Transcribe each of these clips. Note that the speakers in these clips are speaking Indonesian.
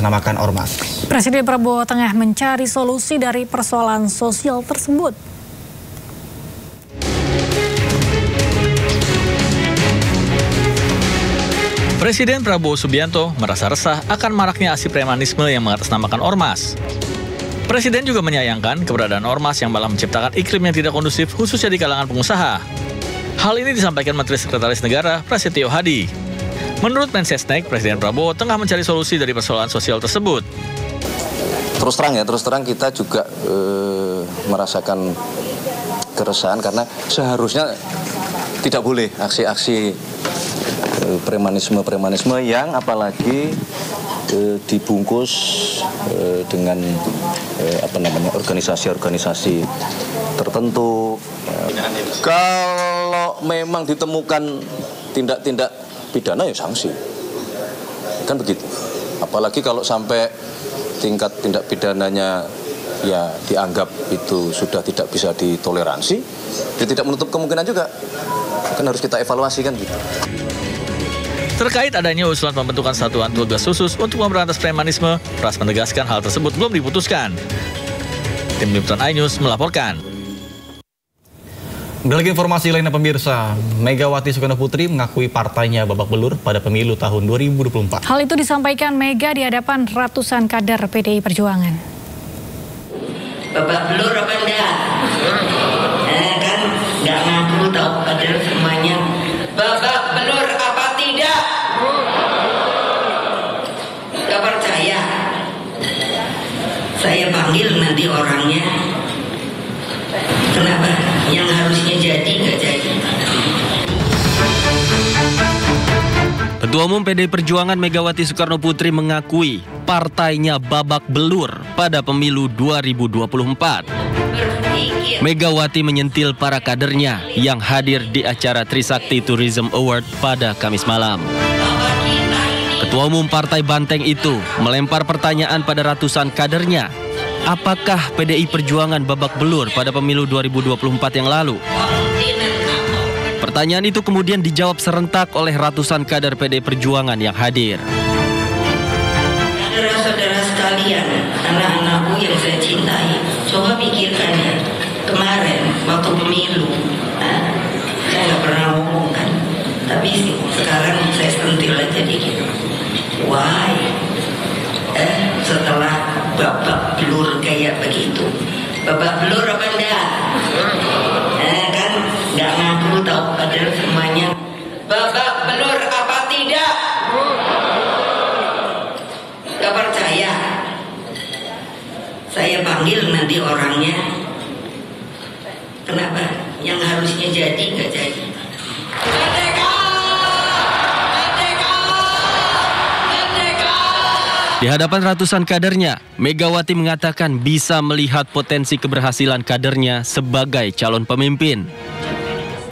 mengatasnamakan ormas. Presiden Prabowo tengah mencari solusi dari persoalan sosial tersebut. Presiden Prabowo Subianto merasa resah akan maraknya aksi premanisme yang mengatasnamakan ormas. Presiden juga menyayangkan keberadaan ormas yang malah menciptakan iklim yang tidak kondusif khususnya di kalangan pengusaha. Hal ini disampaikan Menteri Sekretaris Negara Prasetyo Hadi. Menurut Mensesnek, Presiden Prabowo tengah mencari solusi dari persoalan sosial tersebut. Terus terang kita juga merasakan keresahan karena seharusnya tidak boleh aksi-aksi premanisme yang apalagi dibungkus dengan organisasi-organisasi tertentu. Kalau memang ditemukan tindak-tindak pidana ya sanksi, kan begitu. Apalagi kalau sampai tingkat tindak pidananya ya dianggap itu sudah tidak bisa ditoleransi, ya tidak menutup kemungkinan juga. Kan harus kita evaluasi kan gitu. Terkait adanya usulan pembentukan satuan tugas khusus untuk memberantas premanisme, Pras menegaskan hal tersebut belum diputuskan. Tim Liputan iNews melaporkan. Beralih informasi lainnya pemirsa, Megawati Soekarno Putri mengakui partainya babak belur pada pemilu tahun 2024. Hal itu disampaikan Mega di hadapan ratusan kader PDI Perjuangan. Babak belur apa enggak? Kan nggak ngaku tahu padahal semuanya babak belur apa tidak? Gak percaya? Saya panggil nanti orangnya. Kenapa? Yang harusnya jadi nggak jadi. Ketua Umum PDI Perjuangan Megawati Soekarno Putri mengakui partainya babak belur pada pemilu 2024. Megawati menyentil para kadernya yang hadir di acara Trisakti Tourism Award pada Kamis malam. Ketua Umum Partai Banteng itu melempar pertanyaan pada ratusan kadernya. Apakah PDI Perjuangan babak belur pada pemilu 2024 yang lalu? Pertanyaan itu kemudian dijawab serentak oleh ratusan kader PDI Perjuangan yang hadir. Saudara-saudara sekalian, anak-anakku yang saya cintai, coba pikirkan ya, kemarin waktu pemilu, saya nggak pernah ngomong kan, tapi sekarang saya sentil aja dikit. Why? Setelah babak belur kayak begitu, babak belur apa enggak? Kan nggak ngaku tahu padahal semuanya babak belur apa tidak? Gak percaya? Saya panggil nanti orangnya. Kenapa? Yang harusnya jadi nggak jadi. Di hadapan ratusan kadernya, Megawati mengatakan bisa melihat potensi keberhasilan kadernya sebagai calon pemimpin.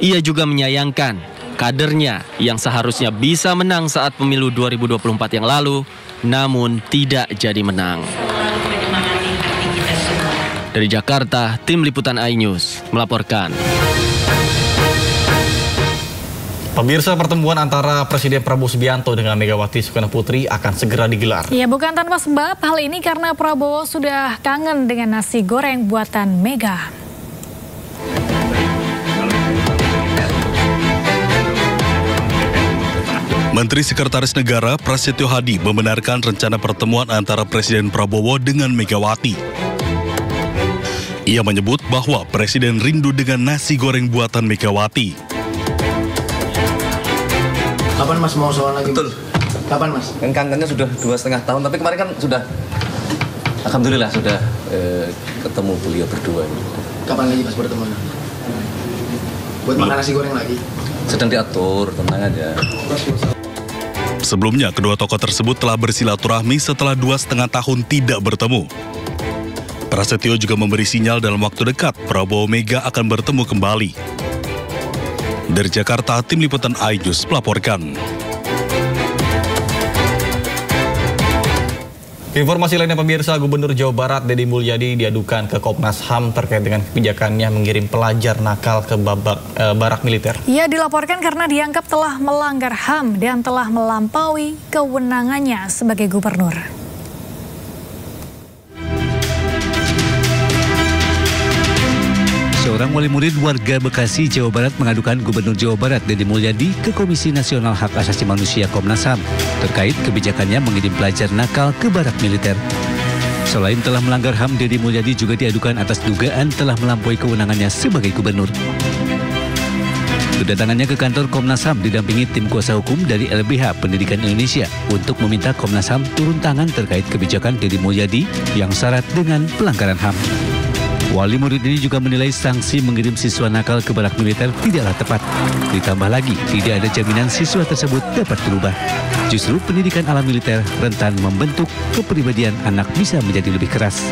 Ia juga menyayangkan kadernya yang seharusnya bisa menang saat pemilu 2024 yang lalu, namun tidak jadi menang. Dari Jakarta, Tim Liputan iNews melaporkan. Pemirsa, pertemuan antara Presiden Prabowo Subianto dengan Megawati Soekarno Putri akan segera digelar. Ya, bukan tanpa sebab. Hal ini karena Prabowo sudah kangen dengan nasi goreng buatan Mega. Menteri Sekretaris Negara Prasetyo Hadi membenarkan rencana pertemuan antara Presiden Prabowo dengan Megawati. Ia menyebut bahwa Presiden rindu dengan nasi goreng buatan Megawati. Kapan Mas mau soal lagi? Betul. Kapan Mas? Kan kangennya sudah 2,5 tahun, tapi kemarin kan sudah, alhamdulillah sudah ketemu beliau berdua. Kapan lagi Mas bertemu? Buat makan nasi goreng lagi? Sedang diatur, tenang aja. Sebelumnya, kedua tokoh tersebut telah bersilaturahmi setelah 2,5 tahun tidak bertemu. Prasetyo juga memberi sinyal dalam waktu dekat Prabowo Mega akan bertemu kembali. Dari Jakarta, Tim Liputan iNews melaporkan. Informasi lainnya pemirsa, Gubernur Jawa Barat Deddy Mulyadi diadukan ke Komnas HAM terkait dengan kebijakannya mengirim pelajar nakal ke barak militer. Ia dilaporkan karena dianggap telah melanggar HAM dan telah melampaui kewenangannya sebagai gubernur. Seorang wali murid warga Bekasi, Jawa Barat mengadukan Gubernur Jawa Barat Deddy Mulyadi ke Komisi Nasional Hak Asasi Manusia Komnas HAM terkait kebijakannya mengirim pelajar nakal ke barak militer. Selain telah melanggar HAM, Deddy Mulyadi juga diadukan atas dugaan telah melampaui kewenangannya sebagai gubernur. Kedatangannya ke kantor Komnas HAM didampingi tim kuasa hukum dari LBH Pendidikan Indonesia untuk meminta Komnas HAM turun tangan terkait kebijakan Deddy Mulyadi yang syarat dengan pelanggaran HAM. Wali murid ini juga menilai sanksi mengirim siswa nakal ke barak militer tidaklah tepat. Ditambah lagi, tidak ada jaminan siswa tersebut dapat berubah. Justru pendidikan ala militer rentan membentuk kepribadian anak bisa menjadi lebih keras.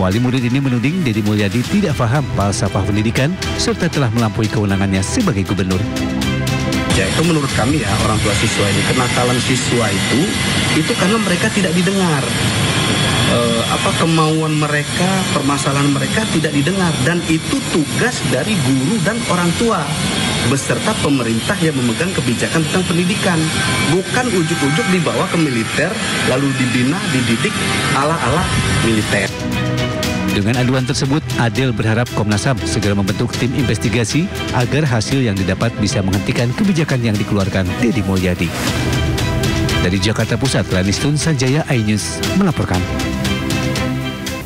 Wali murid ini menuding Deddy Mulyadi tidak paham falsafah pendidikan serta telah melampaui kewenangannya sebagai gubernur. Ya, itu menurut kami ya, orang tua siswa ini, kenakalan siswa itu karena mereka tidak didengar. Kemauan mereka, permasalahan mereka tidak didengar, dan itu tugas dari guru dan orang tua beserta pemerintah yang memegang kebijakan tentang pendidikan, bukan ujuk-ujuk dibawa ke militer lalu dibina, dididik ala-ala militer. Dengan aduan tersebut, Adel berharap Komnas HAM segera membentuk tim investigasi agar hasil yang didapat bisa menghentikan kebijakan yang dikeluarkan Deddy Mulyadi. Dari Jakarta Pusat, Lanistun Sanjaya, iNews melaporkan.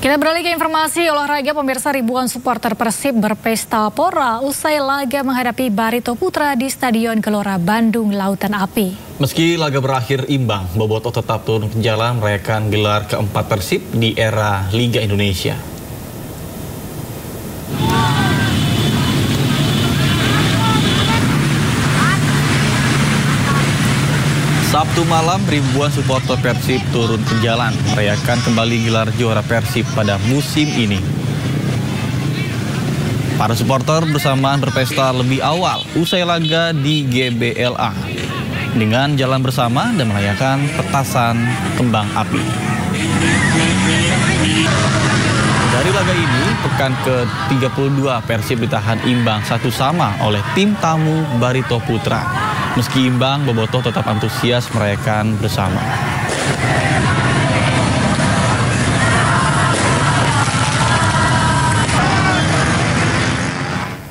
Kita beralih ke informasi olahraga. Pemirsa, ribuan supporter Persib berpesta pora usai laga menghadapi Barito Putra di Stadion Gelora Bandung Lautan Api. Meski laga berakhir imbang, Bobotoh tetap turun ke jalan merayakan gelar keempat Persib di era Liga Indonesia. Sabtu malam, ribuan supporter Persib turun ke jalan merayakan kembali gelar juara Persib pada musim ini. Para supporter bersamaan berpesta lebih awal usai laga di GBLA dengan jalan bersama dan merayakan petasan kembang api. Dari laga ini, pekan ke-32 Persib ditahan imbang 1-1 oleh tim tamu Barito Putra. Meski imbang, Bobotoh tetap antusias merayakan bersama.